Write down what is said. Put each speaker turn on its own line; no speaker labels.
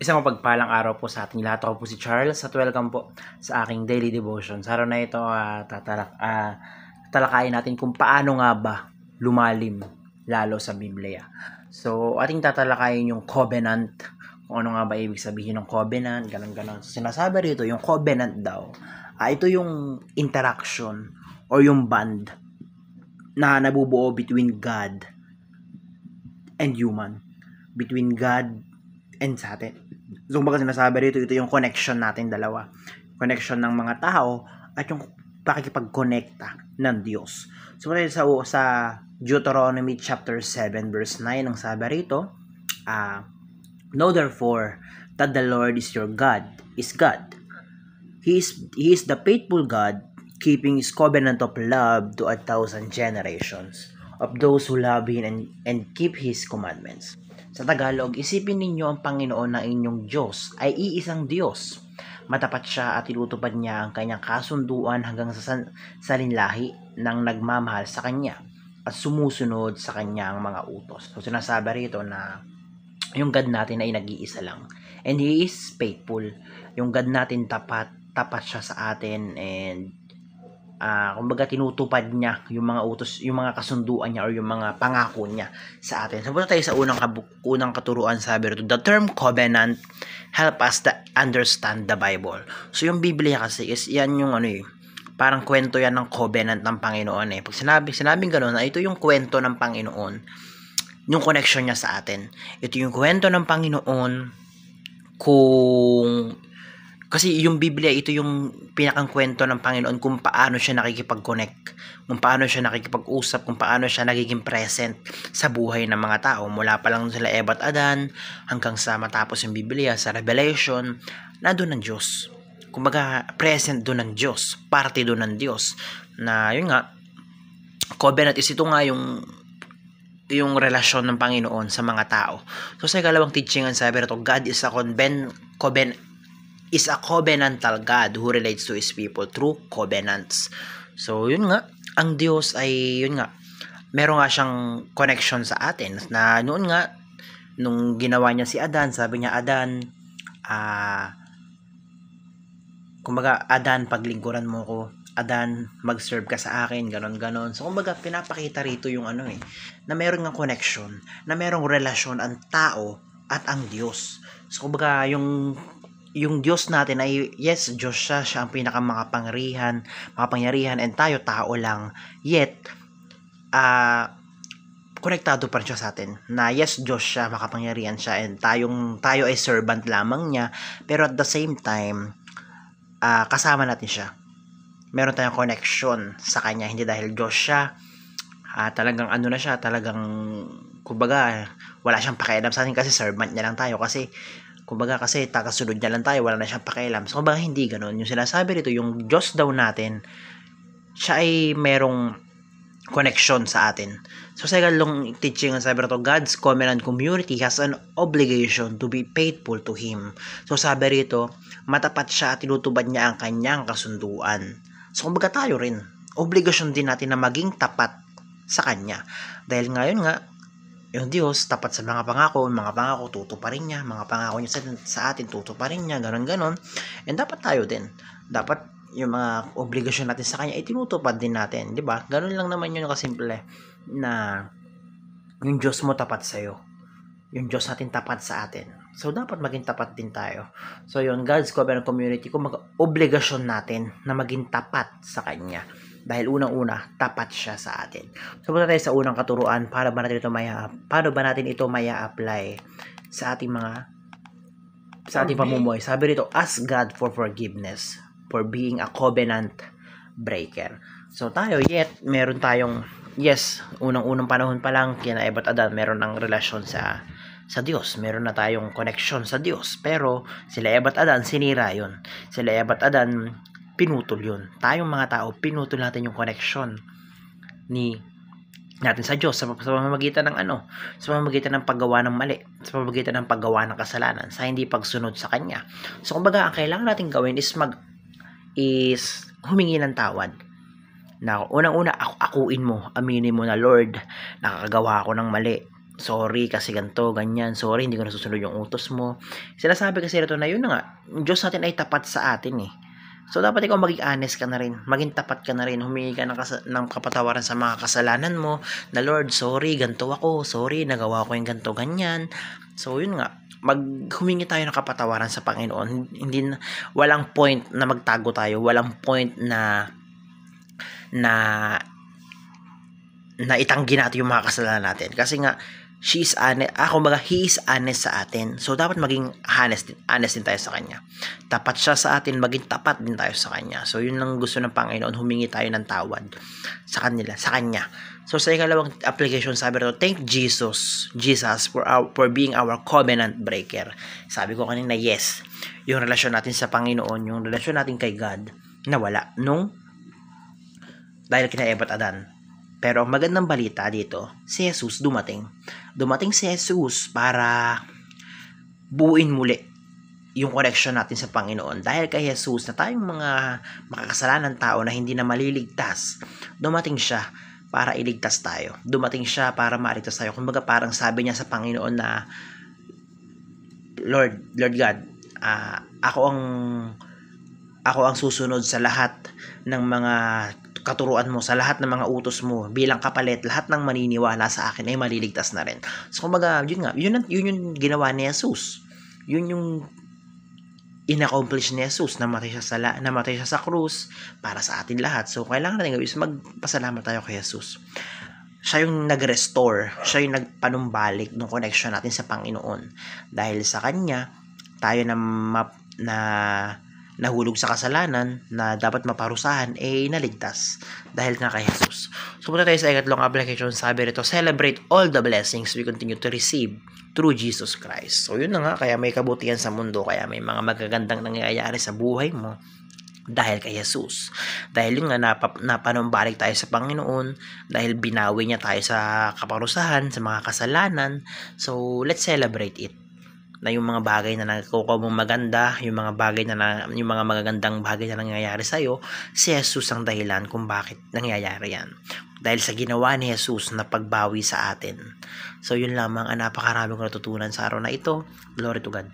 Isang mapagpalang araw po sa ating lahat. Ako po si Charles at welcome po sa aking daily devotion. Sa araw na ito, tatalakayin natin kung paano nga ba lumalim lalo sa Biblia. So, ating tatalakayin yung covenant, kung ano nga ba ibig sabihin ng covenant, ganun-ganun. So, sinasabi rito, yung covenant daw, ito yung interaction or yung bond na nabubuo between God and human. Between God and sa atin. So, kumbaga sinasabi rito, ito yung connection natin dalawa. Connection ng mga tao at yung pakikipag-connecta ng Diyos. So, sa Deuteronomy chapter 7 verse 9, ang sabi rito, know therefore that the Lord is your God, is God. He is the faithful God, keeping His covenant of love to 1,000 generations of those who love Him and keep His commandments. Sa Tagalog, isipin ninyo ang Panginoon na inyong Diyos ay iisang Diyos. Matapat siya at tinutupad niya ang kanyang kasunduan hanggang sa salinlahi ng nagmamahal sa kanya at sumusunod sa kanyang mga utos. So sinasabi rito na yung God natin ay nag-iisa lang. And He is faithful. Yung God natin tapat siya sa atin and kumbaga tinutupad niya yung mga utos, yung mga kasunduan niya or yung mga pangako niya sa atin. So, punta tayo sa unang katuruan, sabi rito, the term covenant help us to understand the Bible. So, yung Biblia kasi is yan yung parang kwento yan ng covenant ng Panginoon eh. Pag sinabing gano'n na ito yung kwento ng Panginoon, yung connection niya sa atin. Ito yung kwento ng Panginoon kasi yung Biblia, ito yung pinakang kwento ng Panginoon kung paano siya nakikipag-connect, kung paano siya nakikipag-usap, kung paano siya nagiging present sa buhay ng mga tao. Mula pa lang sila Eva at Adan, hanggang sa matapos yung Biblia, sa Revelation, nandun ng Diyos. Kumbaga, present doon ng Diyos, parte doon ng Diyos. Na yun nga, covenant is ito nga yung relasyon ng Panginoon sa mga tao. So sa ikalawang teaching, ang sabi rito, God is a covenantal God who relates to His people through covenants. So, yun nga, ang Diyos ay, yun nga, meron nga siyang connection sa atin, na noon nga, nung ginawa niya si Adan, sabi niya, Adan, kumbaga, Adan, paglingkuran mo ko, Adan, mag-serve ka sa akin, ganon-ganon. So, kumbaga, pinapakita rito yung na meron nga connection, na merong relasyon ang tao at ang Diyos. So, kumbaga, yung Diyos natin ay, yes, Diyos siya ang makapangyarihan, and tayo tao lang. Yet, konektado pa rin siya sa atin. Na yes, Diyos siya, makapangyarihan siya, and tayo ay servant lamang niya. Pero at the same time, kasama natin siya. Meron tayong connection sa kanya, hindi dahil Diyos siya, talagang na siya, talagang, kumbaga, wala siyang pakialam sa atin kasi servant niya lang tayo. Kasi tagasunod niya lang tayo, wala na siyang pakialam. So, kumbaga, hindi ganun. Yung sinasabi rito, yung Diyos daw natin, siya ay merong connection sa atin. So, sa ikalong teaching, ang sabi rito, God's covenant community has an obligation to be faithful to Him. So, sabi rito, matapat siya at tinutubad niya ang kanyang kasunduan. So, kumbaga tayo rin, obligasyon din natin na maging tapat sa Kanya. Dahil ngayon nga, yung Diyos, tapat sa mga pangako tutuparin niya, mga pangako niya sa atin, tutuparin niya, ganon-ganon. And dapat tayo din, dapat yung mga obligasyon natin sa Kanya, itinutupad din natin, di ba? Ganon lang naman yun kasimple, na yung Diyos mo tapat sa'yo, yung Diyos natin tapat sa atin. So, dapat maging tapat din tayo. So, yun, God's covenant community, kung obligasyon natin na maging tapat sa Kanya. Dahil unang-una, tapat siya sa atin. So, punta tayo sa unang katuruan, paano ba natin ito maya-apply sa ating pamumuhay. Sabi rito, ask God for forgiveness for being a covenant breaker. So, meron tayong, yes, unang-unang panahon pa lang, kina Eva at Adan, meron ng relasyon sa Diyos. Meron na tayong connection sa Diyos. Pero, sila Eva at Adan, sinira yun. Sila Eva at Adan, pinutol yun. Tayong mga tao, pinutol natin yung connection natin sa Diyos sa pamamagitan ng sa pamamagitan ng paggawa ng mali, sa pamamagitan ng paggawa ng kasalanan, sa hindi pagsunod sa Kanya. So, kumbaga, ang kailangan natin gawin is humingi ng tawad. Na unang-una, akuin mo, aminin mo na, Lord, nakakagawa ako ng mali. sorry kasi ganito, ganyan, sorry hindi ko nasusunod yung utos mo. Sinasabi kasi rito na yun na nga, yung Diyos natin ay tapat sa atin eh. So, dapat ikaw maging honest ka na rin. Maging tapat ka na rin. Humingi ka ng kapatawaran sa mga kasalanan mo. Na, Lord, sorry, ganito ako. Sorry, nagawa ko yung ganito, ganyan. So, yun nga. Humingi tayo ng kapatawaran sa Panginoon. Walang point na magtago tayo. Walang point na itanggi natin yung mga kasalanan natin. Kasi nga, he is honest sa atin. So, dapat maging honest din tayo sa Kanya. Tapat siya sa atin, maging tapat din tayo sa Kanya. So, yun lang gusto ng Panginoon, humingi tayo ng tawad sa Kanya. So, sa ikalawang application, sabi rito, thank Jesus for being our covenant breaker. Sabi ko kanina, yes, yung relasyon natin sa Panginoon, yung relasyon natin kay God, nawala dahil kina Eva at Adan. Pero ang magandang balita dito, si Jesus dumating. Dumating si Jesus para buuin muli yung connection natin sa Panginoon. Dahil kay Jesus na tayong mga makakasalanan tao na hindi na maliligtas, dumating siya para iligtas tayo. Dumating siya para maligtas tayo. Kumbaga parang sabi niya sa Panginoon na, Lord God, ako ang susunod sa lahat ng mga katuruan mo, sa lahat ng mga utos mo, bilang kapalit, lahat ng maniniwala sa akin ay maliligtas na rin. So, kumbaga, yun yung ginawa ni Jesus. Yun yung in-accomplish ni Jesus, namatay siya sa krus para sa atin lahat. So, kailangan natin gawin is magpasalamat tayo kay Jesus. Siya yung nag-restore, siya yung nagpanumbalik ng connection natin sa Panginoon. Dahil sa Kanya, tayo na nahulog sa kasalanan na dapat maparusahan naligtas dahil nga kay Jesus. So, punta tayo sa ikatlong application. Sabi rito, celebrate all the blessings we continue to receive through Jesus Christ. So, yun na nga, kaya may kabutihan sa mundo, kaya may mga magagandang nangyayari sa buhay mo dahil kay Jesus. Dahil yun nga, napanumbalik tayo sa Panginoon, dahil binawi niya tayo sa kaparusahan, sa mga kasalanan. So, let's celebrate it. Na yung mga bagay na nagkukuha mong maganda, yung mga magagandang bagay na nangyayari sa'yo, si Jesus ang dahilan kung bakit nangyayari yan. Dahil sa ginawa ni Jesus na pagbawi sa atin. So, yun lamang ang napakarami kong natutunan sa araw na ito. Glory to God.